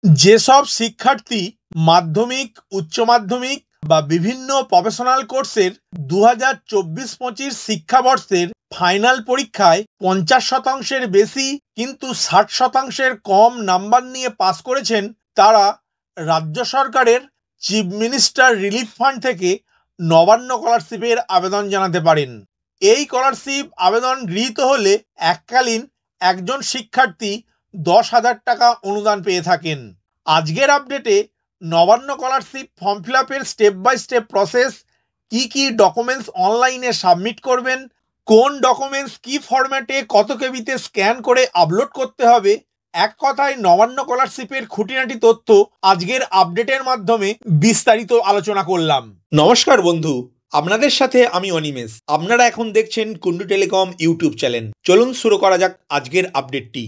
যেসব শিক্ষার্থী মাধ্যমিক, উচ্চ মাধ্যমিক বা বিভিন্ন প্রফেশনাল কোর্সের 2024-25 শিক্ষাবর্ষের ফাইনাল পরীক্ষায় 50% বেশি কিন্তু 60% কম নাম্বার নিয়ে পাস করেছেন, তারা রাজ্য সরকারের চিফ মিনিস্টার রিলিফ ফান্ড থেকে নবান্ন স্কলারশিপের আবেদন জানাতে পারেন। এই স্কলারশিপ আবেদন গৃহীত হলে এককালীন একজন শিক্ষার্থী 10,000 টাকা অনুদান পেয়ে থাকেন। আজকের আপডেটে নবান্ন স্কলারশিপ ফর্ম ফিল আপের স্টেপ বাই স্টেপ প্রসেস, কি ডকুমেন্টস অনলাইনে সাবমিট করবেন, কোন ডকুমেন্টস কি ফরম্যাটে কত কেবিতে স্ক্যান করে আপলোড করতে হবে, এক কথায় নবান্ন স্কলারশিপের খুঁটিনাটি তথ্য আজকের আপডেটের মাধ্যমে বিস্তারিত আলোচনা করলাম। নমস্কার বন্ধু, আপনাদের সাথে আমি অনিমেষ। আপনারা এখন দেখছেন কুন্ডু টেলিকম ইউটিউব চ্যানেল। চলুন শুরু করা যাক আজকের আপডেটটি।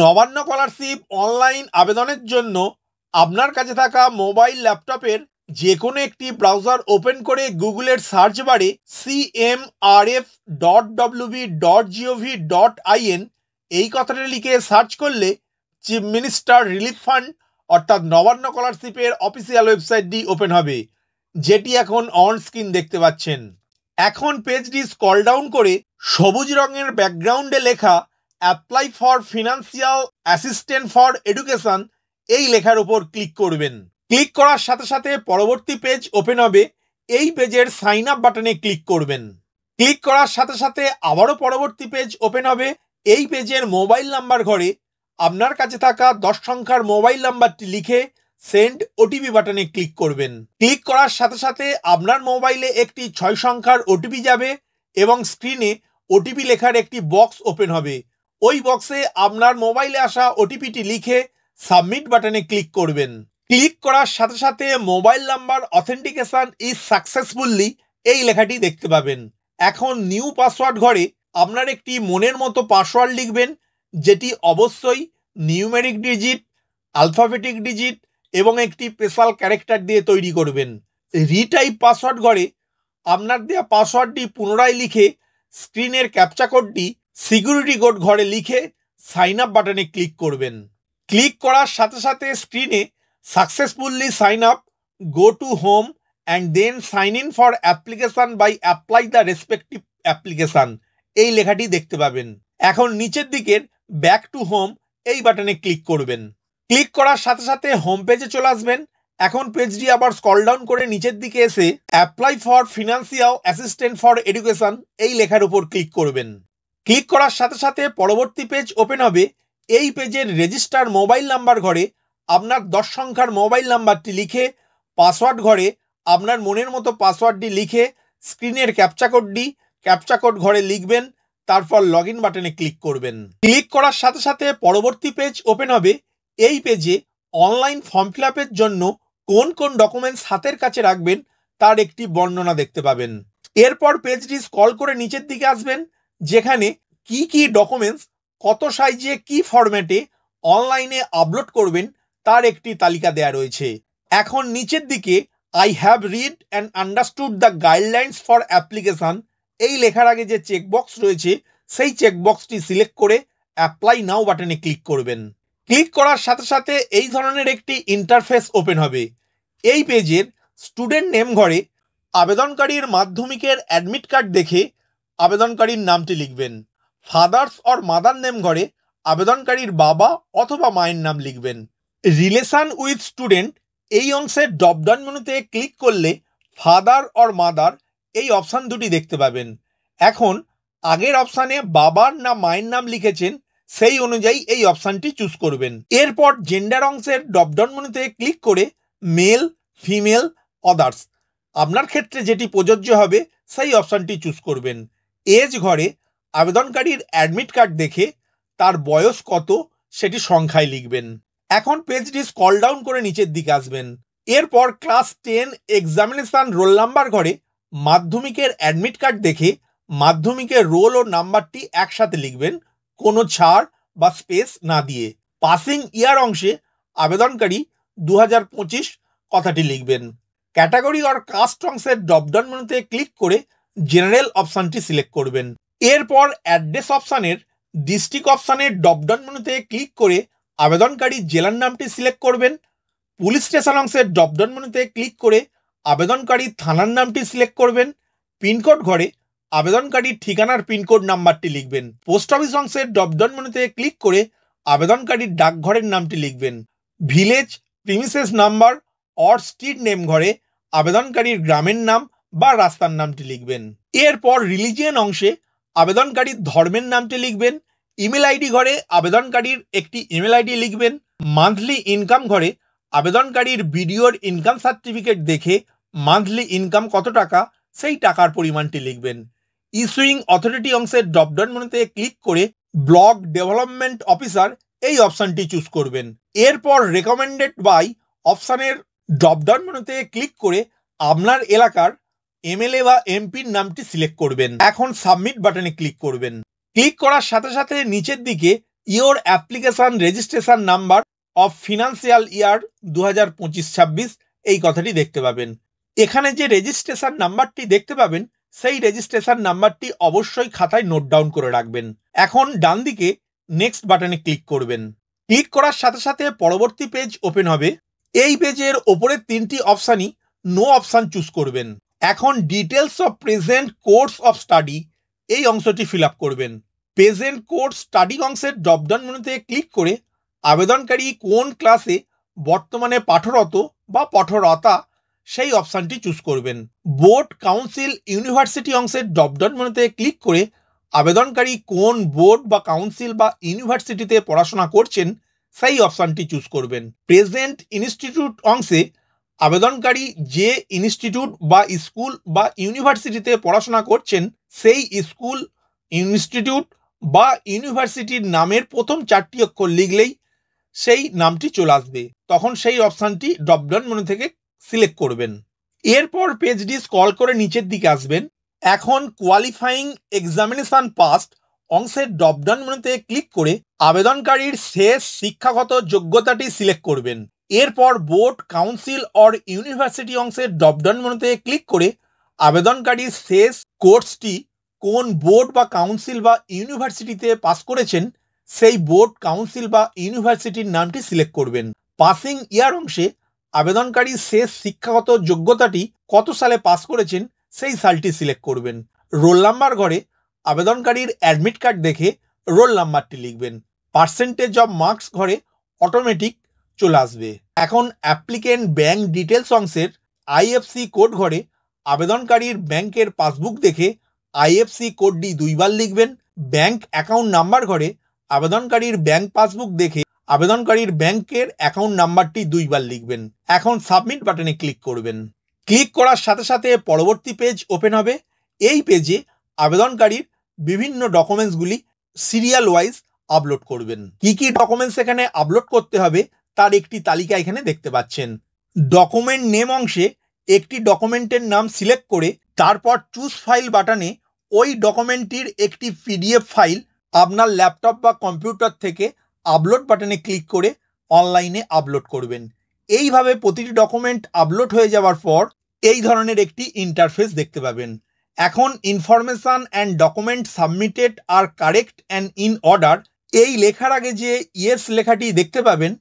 নবান্ন স্কলারশিপ অনলাইন আবেদনের জন্য আপনার কাছে থাকা মোবাইল ল্যাপটপের যে কোনো একটি ব্রাউজার ওপেন করে গুগলের সার্চ বারে cmrf.wb.gov.in এই কথাটা লিখে সার্চ করলে চিফ মিনিস্টার রিলিফ ফান্ড অর্থাৎ নবান্ন স্কলারশিপের অফিসিয়াল ওয়েবসাইটটি ওপেন হবে, যেটি এখন অন স্ক্রিন দেখতে পাচ্ছেন। এখন পেজটি স্ক্রল ডাউন করে সবুজ রঙের ব্যাকগ্রাউন্ডে লেখা apply for financial assistant for education এই লেখার উপর ক্লিক করবেন। ক্লিক করার সাথে সাথে পরবর্তী পেজ ওপেন হবে। এই পেজের সাইন আপ বাটনে ক্লিক করবেন। ক্লিক করার সাথে সাথে আবারও পরবর্তী পেজ ওপেন হবে। এই পেজের মোবাইল নাম্বার ঘরে আপনার কাছে থাকা 10 সংখ্যার মোবাইল নাম্বারটি লিখে সেন্ড ওটিপি বাটনে ক্লিক করবেন। ক্লিক করার সাথে সাথে আপনার মোবাইলে একটি 6 সংখ্যার ওটিপি যাবে এবং স্ক্রিনে ওটিপি লেখার একটি বক্স ওপেন হবে। ওই বক্সে আপনার মোবাইলে আসা ওটিপিটি লিখে সাবমিট বাটনে ক্লিক করবেন। ক্লিক করার সাথে সাথে mobile number authentication is successfully এই লেখাটি দেখতে পাবেন। এখন নিউ পাসওয়ার্ড ঘরে আপনার একটি মনের মতো পাসওয়ার্ড লিখবেন, যেটি অবশ্যই নিউমেরিক ডিজিট, আলফাবেটিক ডিজিট এবং একটি স্পেশাল ক্যারেক্টার দিয়ে তৈরি করবেন। রিটাইপ পাসওয়ার্ড ঘরে আপনার দেওয়া পাসওয়ার্ডটি পুনরায় লিখে স্ক্রিনের ক্যাপচা কোডটি সিকিউরিটি কোড ঘরে লিখে সাইন আপ বাটনে ক্লিক করবেন। ক্লিক করার সাথে সাথে স্ক্রিনে successfully sign up, go to home and then sign in for application by apply the respective application এই লেখাটি দেখতে পাবেন। এখন নিচের দিকের ব্যাক টু হোম এই বাটনে ক্লিক করবেন। ক্লিক করার সাথে সাথে হোম পেজে চলে আসবেন। এখন পেজটি আবার স্ক্রল ডাউন করে নিচের দিকে এসে apply for financial assistant for education এই লেখার উপর ক্লিক করবেন। ক্লিক করার সাথে সাথে পরবর্তী পেজ ওপেন হবে। এই পেজের রেজিস্টার মোবাইল নাম্বার ঘরে আপনার 10 সংখ্যার মোবাইল নাম্বারটি লিখে পাসওয়ার্ড ঘরে আপনার মনের মতো পাসওয়ার্ডটি লিখে স্ক্রিনের ক্যাপচা কোড ঘরে লিখবেন, তারপর লগ ইন বাটনে ক্লিক করবেন। ক্লিক করার সাথে সাথে পরবর্তী পেজ ওপেন হবে। এই পেজে অনলাইন ফর্ম ফিল আপের জন্য কোন কোন ডকুমেন্টস হাতের কাছে রাখবেন তার একটি বর্ণনা দেখতে পাবেন। এরপর পেজটি স্ক্রল করে নিচের দিকে আসবেন, যেখানে কি ডকুমেন্টস কত সাইজে কি ফরম্যাটে অনলাইনে আপলোড করবেন তার একটি তালিকা দেয়া রয়েছে। এখন নিচের দিকে I have read and understood the guidelines for application এই লেখার আগে যে চেকবক্স রয়েছে সেই চেকবক্সটি সিলেক্ট করে অ্যাপ্লাই নাও বাটনে ক্লিক করবেন। ক্লিক করার সাথে সাথে এই ধরনের একটি ইন্টারফেস ওপেন হবে। এই পেজের স্টুডেন্ট নেম ঘরে আবেদনকারীর মাধ্যমিকের অ্যাডমিট কার্ড দেখে আবেদনকারীর নামটি লিখবেন। ফাদার্স অর মাদার নেম ঘরে আবেদনকারীর বাবা অথবা মায়ের নাম লিখবেন। রিলেশন উইথ স্টুডেন্ট এই অংশের ড্রপডাউন মেনুতে ক্লিক করলে ফাদার অর মাদার এই অপশান দুটি দেখতে পাবেন। এখন আগের অপশানে বাবার না মায়ের নাম লিখেছেন সেই অনুযায়ী এই অপশানটি চুজ করবেন। এরপর জেন্ডার অংশের ড্রপডাউন মেনুতে ক্লিক করে মেল, ফিমেল, আদার্স আপনার ক্ষেত্রে যেটি প্রযোজ্য হবে সেই অপশানটি চুজ করবেন। এজ ঘরে আবেদনকারীর অ্যাডমিট কার্ড দেখে তার বয়স কত সেটি সংখ্যায় লিখবেন। এখন পেজটি স্ক্রল ডাউন করে নিচের দিকে আসবেন। এরপর ক্লাস 10 এক্সামিনেশন রোল নাম্বার ঘরে মাধ্যমিকের অ্যাডমিট কার্ড দেখে মাধ্যমিকের রোল ও নাম্বারটি একসাথে লিখবেন, কোনো ছাড় বা স্পেস না দিয়ে। পাসিং ইয়ার অংশে আবেদনকারী 2025 কথাটি লিখবেন। ক্যাটাগরি অর কাস্ট অংশের ড্রপডাউন মেনুতে ক্লিক করে জেনারেল অপশানটি সিলেক্ট করবেন। এরপর অ্যাড্রেস অপশানের ডিস্ট্রিক্ট অপশানের ড্রপডাউন মেনুতে ক্লিক করে আবেদনকারী জেলার নামটি সিলেক্ট করবেন। পুলিশ স্টেশন অংশের ড্রপডাউন মেনুতে ক্লিক করে আবেদনকারী থানার নামটি সিলেক্ট করবেন। পিনকোড ঘরে আবেদনকারীর ঠিকানার পিনকোড নাম্বারটি লিখবেন। পোস্ট অফিস অংশের ড্রপডাউন মেনুতে ক্লিক করে আবেদনকারীর ডাকঘরের নামটি লিখবেন। Village, premises number or street name ঘরে আবেদনকারীর গ্রামের নাম বা রাস্তার নামটি লিখবেন। এরপর রিলিজিয়ন অংশে আবেদনকারীর ধর্মের নামটি লিখবেন। ইমেল আইডি ঘরে আবেদনকারীর একটি ইমেল আইডি লিখবেন। মান্থলি ইনকাম ঘরে আবেদনকারীর বিডিওর ইনকাম সার্টিফিকেট দেখে মান্থলি ইনকাম কত টাকা সেই টাকার পরিমাণটি লিখবেন। ইস্যুইং অথরিটি অংশের ড্রপডাউন মেনুতে ক্লিক করে ব্লক ডেভেলপমেন্ট অফিসার এই অপশানটি চুজ করবেন। এরপর রেকমেন্ডেড বাই অপশানের ড্রপডাউন মেনুতে ক্লিক করে আপনার এলাকার এমএলএ বা এমপির নামটি সিলেক্ট করবেন। এখন সাবমিট বাটনে ক্লিক করবেন। ক্লিক করার সাথে সাথে নিচের দিকে your application registration number of financial year 2025-26 এই কথাটি দেখতে পাবেন। এখানে যে রেজিস্ট্রেশন নাম্বারটি দেখতে পাবেন সেই রেজিস্ট্রেশন নাম্বারটি অবশ্যই খাতায় নোট ডাউন করে রাখবেন। এখন ডান দিকে নেক্সট বাটনে ক্লিক করবেন। ক্লিক করার সাথে সাথে পরবর্তী পেজ ওপেন হবে। এই পেজের ওপরের 3টি অপশানই নো অপশান চুজ করবেন। এখন details of present course of study এই অংশটি ফিল আপ করবেন। প্রেজেন্ট কোর্স স্টাডি অংশের ড্রপডাউন মেনুতে ক্লিক করে আবেদনকারী কোন ক্লাসে বর্তমানে পাঠরত বা পাঠরতা সেই অপশানটি চুজ করবেন। বোর্ড, কাউন্সিল, ইউনিভার্সিটি অংশের ড্রপডাউন মেনুতে ক্লিক করে আবেদনকারী কোন বোর্ড বা কাউন্সিল বা ইউনিভার্সিটিতে পড়াশোনা করছেন সেই অপশানটি চুজ করবেন। প্রেজেন্ট ইনস্টিটিউট অংশে আবেদনকারী যে ইনস্টিটিউট বা স্কুল বা ইউনিভার্সিটিতে পড়াশোনা করছেন সেই স্কুল, ইনস্টিটিউট বা ইউনিভার্সিটির নামের প্রথম 4টি অক্ষর লিখলেই সেই নামটি চলে আসবে। তখন সেই অপশানটি ড্রপডাউন মেনু থেকে সিলেক্ট করবেন। এরপর পেজটি স্ক্রল করে নিচের দিকে আসবেন। এখন কোয়ালিফাইং এক্সামিনেশন পাস্ট অংশের ড্রপডাউন মেনুতে ক্লিক করে আবেদনকারীর শেষ শিক্ষাগত যোগ্যতাটি সিলেক্ট করবেন। এরপর বোর্ড, কাউন্সিল অর ইউনিভার্সিটি অংশের ড্রপডাউন মেনুতে ক্লিক করে আবেদনকারীর শেষ কোর্সটি কোন বোর্ড বা কাউন্সিল বা ইউনিভার্সিটিতে পাস করেছেন সেই বোর্ড, কাউন্সিল বা ইউনিভার্সিটির নামটি সিলেক্ট করবেন। পাসিং ইয়ার অংশে আবেদনকারী শেষ শিক্ষাগত যোগ্যতাটি কত সালে পাস করেছেন সেই সালটি সিলেক্ট করবেন। রোল নাম্বার ঘরে আবেদনকারীর অ্যাডমিট কার্ড দেখে রোল নাম্বারটি লিখবেন। পার্সেন্টেজ অফ মার্কস ঘরে অটোমেটিক চলে আসবে। এখন অ্যাপ্লিকেন্ট ব্যাংক ডিটেলস অংশের আইএফসি কোড ঘরে আবেদনকারীর ব্যাংকের পাসবুক দেখে আইএফসি কোডটি 2 বার লিখবেন। ব্যাংক অ্যাকাউন্ট নাম্বার ঘরে আবেদনকারীর ব্যাংক পাসবুক দেখে আবেদনকারীর ব্যাংকের অ্যাকাউন্ট নাম্বারটি 2 বার লিখবেন। এখন সাবমিট বাটনে ক্লিক করবেন। ক্লিক করার সাথে সাথে পরবর্তী পেজ ওপেন হবে। এই পেজে আবেদনকারীর বিভিন্ন ডকুমেন্টসগুলি সিরিয়াল ওয়াইজ আপলোড করবেন। কি কি ডকুমেন্টস এখানে আপলোড করতে হবে তার একটি তালিকা এখানে দেখতে পাচ্ছেন। ডকুমেন্ট নেম অংশে একটি ডকুমেন্টের নাম সিলেক্ট করে তারপর চুজ ফাইল বাটনে ওই ডকুমেন্টটির একটি পিডিএফ ফাইল আপনার ল্যাপটপ বা কম্পিউটার থেকে আপলোড বাটনে ক্লিক করে অনলাইনে আপলোড করবেন। এইভাবে প্রতিটি ডকুমেন্ট আপলোড হয়ে যাওয়ার পর এই ধরনের একটি ইন্টারফেস দেখতে পাবেন। এখন information and document submitted are correct and in order এই লেখার আগে যে ইয়েস লেখাটি দেখতে পাবেন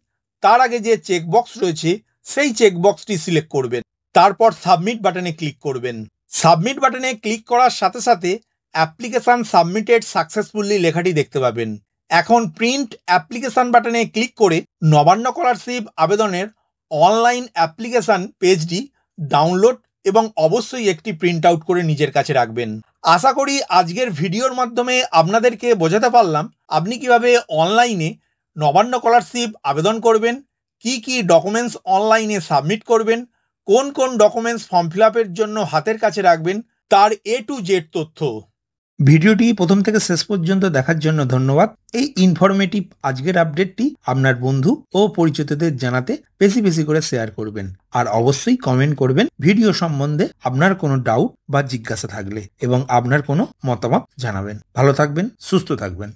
তার আগে যে চেকবক্স রয়েছে সেই চেকবক্সটি সিলেক্ট করবেন। তারপর সাবমিট বাটনে ক্লিক করবেন। সাবমিট বাটনে ক্লিক করার সাথে সাথে অ্যাপ্লিকেশন সাবমিটেড সাকসেসফুলি লেখাটি দেখতে পাবেন। এখন প্রিন্ট অ্যাপ্লিকেশন বাটনে ক্লিক করে নবান্ন স্কলারশিপ আবেদনের অনলাইন অ্যাপ্লিকেশন পেজটি ডাউনলোড এবং অবশ্যই একটি প্রিন্ট আউট করে নিজের কাছে রাখবেন। আশা করি আজকের ভিডিওর মাধ্যমে আপনাদেরকে বোঝাতে পারলাম আপনি কিভাবে অনলাইনে নবান্ন স্কলারশিপ আবেদন করবেন, কি কি ডকুমেন্টস অনলাইনে সাবমিট করবেন, কোন কোন ডকুমেন্টস ফর্ম ফিল আপের জন্য হাতের কাছে রাখবেন, তার A to Z তথ্য। ভিডিওটি প্রথম থেকে শেষ পর্যন্ত দেখার জন্য ধন্যবাদ। এই ইনফরমেটিভ আজকের আপডেটটি আপনার বন্ধু ও পরিচিতদের জানাতে বেশি বেশি করে শেয়ার করবেন আর অবশ্যই কমেন্ট করবেন ভিডিও সম্বন্ধে আপনার কোনো ডাউট বা জিজ্ঞাসা থাকলে এবং আপনার কোনো মতামত জানাবেন। ভালো থাকবেন, সুস্থ থাকবেন।